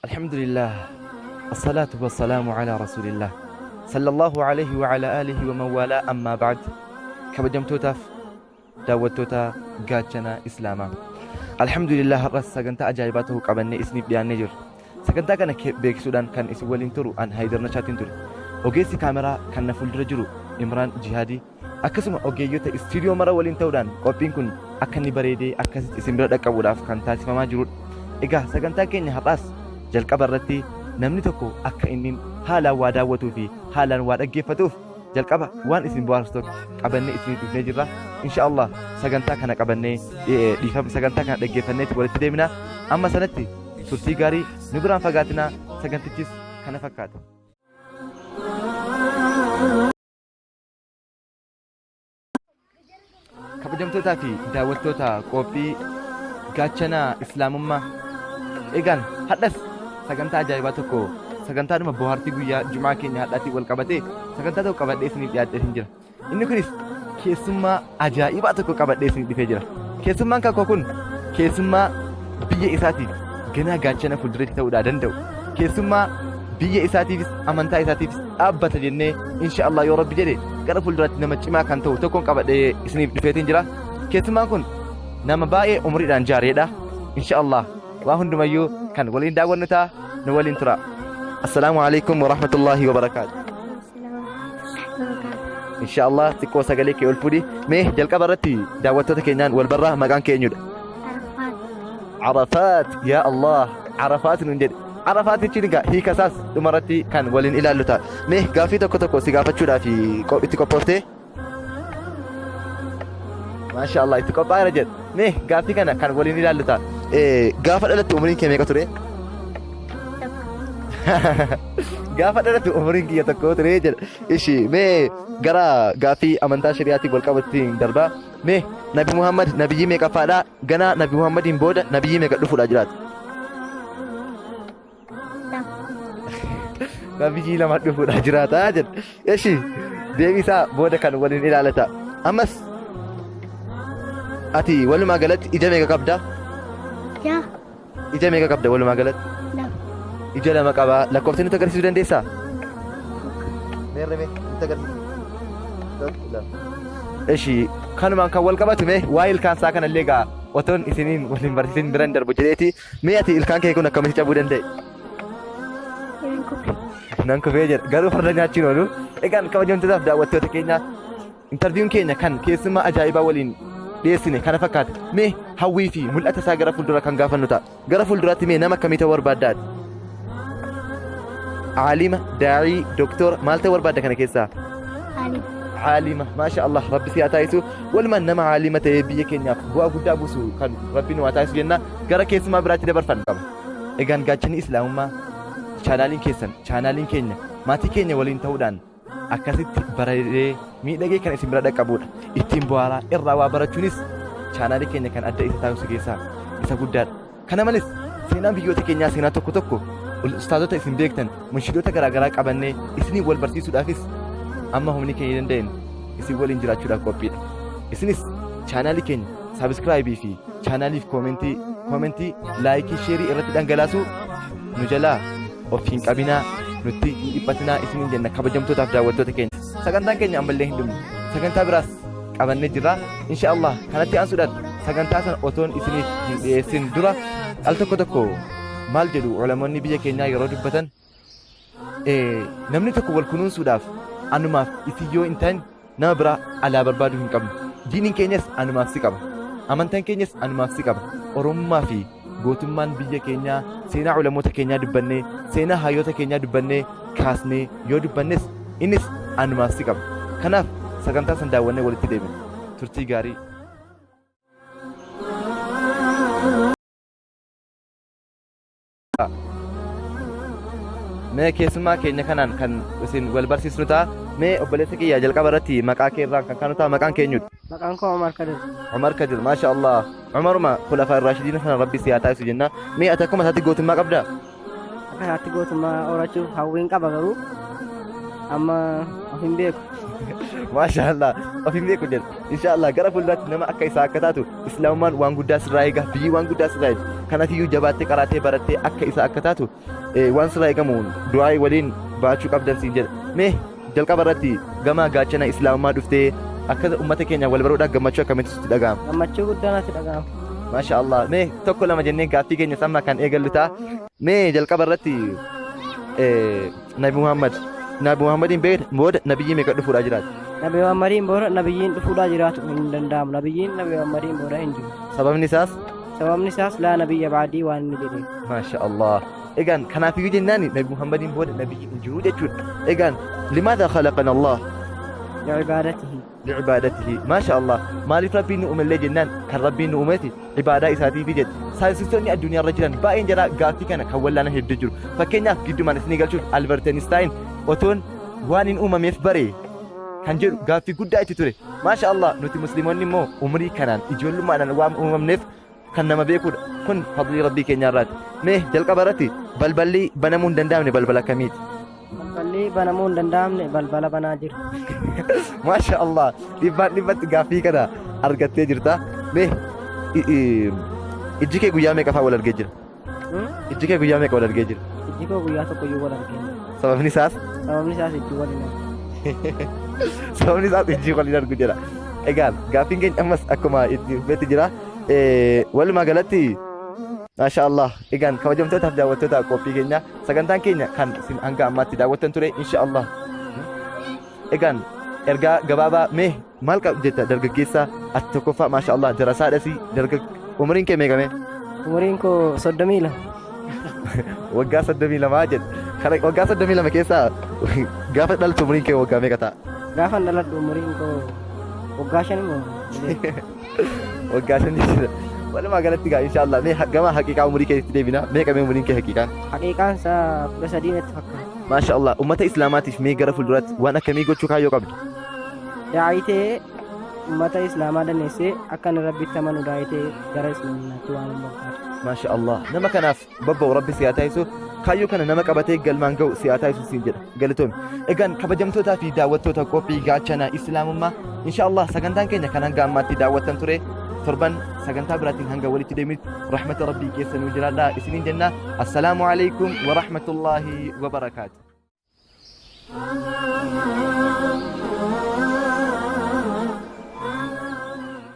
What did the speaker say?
Alhamdulillah, assalatu wassalamu ala rasulillah, sallallahu alaihi wa ala alihi wa man wala, amma ba'd. Kabajamtootaaf daawwattoota gaachana islaamaa, alhamdulillah har'as sagantaa ajaa'ibaa ta'uu qabannee isiniif dhiyaannee jirra. Sagantaa kana beeksisuudhaan kan isin waliin turu an Haydar Nachaatiin ture. Ogeessi kaameraa kan na fuuldura jiru Imraan Jihaadii, akkasuma ogeeyyota istiidiyoo mara waliin ta'uudhaan qophiin kun akka inni bareedee akkasitti isin bira dhaqqabuudhaaf kan taasifamaa jirudha. Egaa sagantaa keenya har'aas jalqaba irratti namni tokko akka inni haalaan waa daawwatuu fi haalaan waa dhaggeeffatuuf jalqaba waan isin bohaarsu tokko qabannee isiniif dhufnee jirra. Inshaallah sagantaa kana qabannee sagantaa kana dhaggeeffanneeti walitti deemina. Amma sanatti turtii gaarii nu biraan fagaatinaa, sagantichis kana fakkaata. Kabajamtootaa fi daawwattoota qophii gaachana islaamummaa, egaan hadhas sagantaa ajaa'ibaa tokko sagantaadhuma bohaartii guyyaa jumaa keenya hadhaatii wal qabatee sagantaa tokko qabadhee isiniif dhiyaadhee jira. Inni kunis keessummaa ajaa'ibaa tokko qabadhee isiniif dhufee jira. Keessummaan kakoo kun keessummaa biyya isaatiif ganaa gaachana fuulduratti ta'uudhaa danda'u, keessummaa biyya isaatiifis amantaa isaatiifis dhaabbata jennee inshaallah yoo rabbi jedhe gara fuulduraatti nama cimaa kan ta'u tokkoon qabadhee isiniif dhufeetiin jira. Keessummaan kun nama baay'ee umriidhaan jaareedha. Inshaallah waa hundumayyuu kan waliin daawwannu ta'a, nu waliin tura. Assalaamu alaikum wa rahmatullahi wa barakaatu. Inshaallah xiqqoo sagalee kee ol fuudhi. Mee jalqaba irratti daawwattoota keenyaan wal barraa maqaan kee eenyudha? Arafaat. Yaa Allah, Arafaat nuun jedhe. Arafaat jechuun egaa hiika isaas dhuma irratti kan waliin ilaallu ta'a. Mee gaaffii tokko tokko si gaafachuudhaaf itti qophooftee? Masha Allah, itti qophaa'eera jedha. Mee gaaffii kana kan waliin ilaallu ta'a. Gaafa dhalatti umriin kee meeqa ture? Gaafa dhalatti umriin kiyya tokko ture jedha. Ishi mee gara gaaffii amantaa shari'aatiin wal qabatiin darbaa. Mee Nabi Muhammad nabiyyi meeqaffaadha? Ganaa Nabi Muhammadiin booda nabiyyi meeqa dhufuudha jiraata? Nabiyyi lama dhufuudha jiraata jedha. Ishi deebisaa booda kan waliin ilaalata. Ammas ati walumaa galatti ija meeqa qabda? Ija meeqa qabda walumaa galatti? Ija lama qaba. Lakkoofsa nutti agarsiisuu dandeessaa? Ishi kanumaan kan wal qabatu mee waa'ee ilkaan isaa kanallee egaa otoon isiniin waliin barsiisin biran darbu jedheeti. Mee ati ilkaan kee kun akkamitti cabuu danda'e? Nan kufee jedha. Garuu farda nyaachuun oolu. Egaan kabajamtootaaf daawwattoota keenya intarviiyuun keenya kan keessummaa ajaa'ibaa waliin dhiyeessine kana fakkaata. Mee hawwii fi mul'ata isaa gara fuuldura kan gaafannu ta'a. Gara fuulduraatti mee nama akkamii ta'uu barbaadda? Aalima, daa'ii, doktora maal ta'uu barbaadda kana keessaa? Aalima. Maasha Allah, rabbi si haa taasisu. Walumaan nama aalima ta'ee biyya keenyaaf bu'aa guddaa buusu kan rabbi nu haa taasisu jenna. Gara keessummaa biraatti dabarfanna qaba. Egaan gaachanni islaamummaa chaanaaliin keessan, chaanaaliin keenya, maatii keenya waliin ta'uudhaan akkasitti bareedee miidhagee kan isin bira dhaqqabuudha. Ittiin bu'aaraa irraa waa barachuunis chaanaalii keenya kan adda isa taasisu keessaa isa guddaadha. Kana malees seenaan biyyoota keenyaa seenaa tokko tokko ustaazota isin beektan munshidoota garaagaraa qabannee isinii wal barsiisuudhaafis amma humni keenya danda'een isin waliin jiraachuudhaaf qophiidha. Isinis chaanaalii keenya saabskraayibii fi chaanaaliif koomentii laayikii sheerii irratti dhangalaasuu nu jalaa of hin qabinaa, nutti hin dhiphatinaa isiniin jenna kabajamtootaaf daawwattoota keenya. Sagantaan keenya ammallee hin dhumne, sagantaa biraas qabannee jirra. Inshaallah kanatti aansuudhaan sagantaa sana otoon isiniif hin dhiyeessin dura al tokko tokko maal jedhu ulamoonni biyya keenyaa yeroo dubbatan, namni tokko wal kunuunsuudhaaf anumaaf isin yoo hin ta'in nama biraa alaa barbaaduu hin qabnu. Diiniin keenyas anumaaf si qaba, amantaan keenyas anumaaf si qaba. Oromummaa fi gootummaan biyya keenyaa, seenaa ulamoota keenyaa dubbannee, seenaa hayyoota keenyaa dubbannee kaasnee yoo dubbannes innis anumaaf si qaba. Kanaaf sagantaa san daawwannee walitti deebina. Turtii gaarii. Mee keessummaa keenya kanaan kan isin wal barsiisnu ta'a. Mee obboleessa kiyyaa jalqaba irratti maqaa kee irraan kan kanu ta'a. Maqaan keenyudha? Maqaan koo Umar Kadir. Umar Kadir, maasha Allah. Umaruma khulafaa ar-raashidiin kana rabbi si haa taasisu jenna. Mee ati akkuma isaatti gootummaa qabdaa? kanatti gootummaa horachuuf hawwiin qaba garuu amma of hin beeku. Maashaallah ofiin beeku jedha. Inshaallah gara fuulduraatti nama akka isaa akka taatu islaamummaan waan guddaa sirraa eega biyyi waan guddaa sirraa eega. Kanaafuu jabaattee qaraatee barattee akka isaa akka taatu waan sirraa eegamuun du'aa waliin baachuu qabdan siin jedha. Mee jalqaba irratti gama gaachana islaamummaa dhuftee akka uummata keenya wal baruudhaaf gammachuu akkamitti sitti dhaga'ama? Gammachuu guddaa natti dhaga'ama. Maashaallah mee tokko lama jennee gaaffii keenya samma kan eegallu ta'a. Mee jalqaba irratti Nabi Muhammadiin booda nabiyyi meeqa dhufuudhaa jiraata? Nabi Muhammadiin booda nabiyyiin dhufuudhaa jiraatu hin danda'amu. Nabiyyiin Nabi Muhammadiin booda hin jiru. Sababni isaas? Sababni isaas laa nabiyya baadii waan inni jedhee. Maashaallah. Egaan kanaafiyyuu jennaan Nabi Muhammadiin booda nabiyyi hin jiru jechuudha. Egaan limaadha khalaqana Allah? لعبادته ما شاء الله مالف ربي نؤمن لي جنان كان ربي نؤمتي عبادة إساتي في جد سايسيستوني الدنيا رجلا باين جرا قاتي كان كولانا هيدجر فكينا قد ما نسني قال شوف ألبرت أينشتاين وتون وانين مفبري كان جر قاتي قد توري ما شاء الله نوتي مسلمون نمو عمري كانان يجول ما أنا وام نف كان ما بيكون كن فضل ربي كنيارات مه جلك براتي بلبلي بنامون دندامني بلبلا كميت balballi banamuun danda'amne balbala banaa jiru. Masha Allah dhibbatti gaaffii kana argattee jirta. Mee ijji kee guyyaa meeqa fa'aa wal argee jira? Ijji kee guyyaa meeqa wal argee jira? Ijji koo guyyaa tokko iyyuu wal argee jira. Sababni isaas? Sababni isaas ijji waliin argu. Sababni isaas ijji waliin argu jira. Egaan gaaffiin keenya ammas akkuma itti dhufeetti jira. Walumaa galatti Masha Allah. Egaan kabajamtootaaf daawwattoota qophii keenya sagantaan keenya kan isin hanga ammaatti daawwattan ture inshaallah. Egaan ergaa gabaabaa mee maal qabdu jetta dargaggeessa ati tokkoffaa Masha Allah darasaadhasi umriin kee meeqa? Umriin koo 32. Waggaa 32 jedha. Waggaa 32 keessaa gaafa dhaltu umriin kee waggaa meeqa ta'a? Gaafa dhaladhu umriin koo waggaa 5 moo? Waggaa 5 jira. Walumaa galatti gaa inshaallah mee gama haqiiqaa umurii keetti deebina mee qabee umuriin kee haqiiqaan? Haqiiqaan isaa 13 natti fakkaata. Masha Allah ummata islaamaatiif mee gara fuulduraatti waan akkamii gochuu kaayyoo qabdu? Daa'itee ummata islaamaa dandeessee akka inni rabbitti amanu daa'itee gara islaamaatti waan barbaadu. Masha Allah nama kanaaf babba'u rabbi siyaa taasisu kaayyoo kana nama qabatee galmaan ga'u siyaa taasisu siin jedha galatoomi. Egaan kabajamtootaa fi daawwattoota qophii gaachana islaamummaa inshaallah sagantaan keenya kan hanga ammaatti daawwattan ture. torban sagantaa biraatiin hanga walitti deemnutti rahmata rabbii keessa nu jiraadhaa isiniin jenna. Assalaamu alaykum wa rahmatullaahi wa barakaatuh.